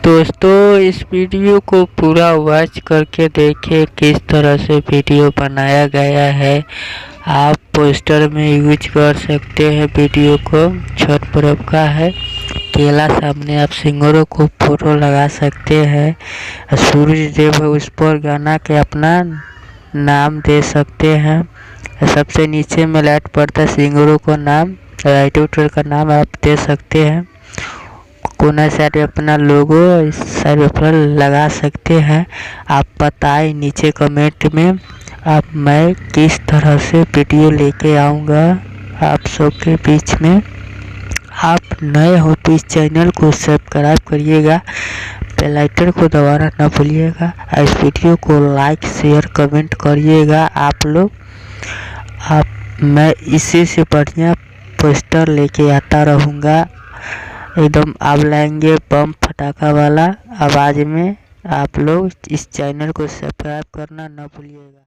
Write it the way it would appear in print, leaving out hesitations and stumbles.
दोस्तों, इस वीडियो को पूरा वॉच करके देखें किस तरह से वीडियो बनाया गया है। आप पोस्टर में यूज कर सकते हैं। वीडियो को छठ पर्व का है। केला सामने आप सिंगरों को फोटो लगा सकते हैं। सूरज देव है उस पर गाना के अपना नाम दे सकते हैं। सबसे नीचे में लाइट पड़ता सिंगरों को नाम, राइटर का नाम आप दे सकते हैं। कोना साइड में अपना लोगो इस साइड में अपना लगा सकते हैं। आप बताएं नीचे कमेंट में आप मैं किस तरह से वीडियो लेके आऊँगा आप सबके बीच में। आप नए हो तो इस चैनल को सब्सक्राइब करिएगा, बेल आइकन को दबाना ना भूलिएगा। इस वीडियो को लाइक शेयर कमेंट करिएगा आप लोग। मैं इसी से बढ़िया पोस्टर लेके आता रहूँगा। एकदम आप लाएंगे बम फटाका वाला आवाज़ में। आप लोग इस चैनल को सब्सक्राइब करना ना भूलिएगा।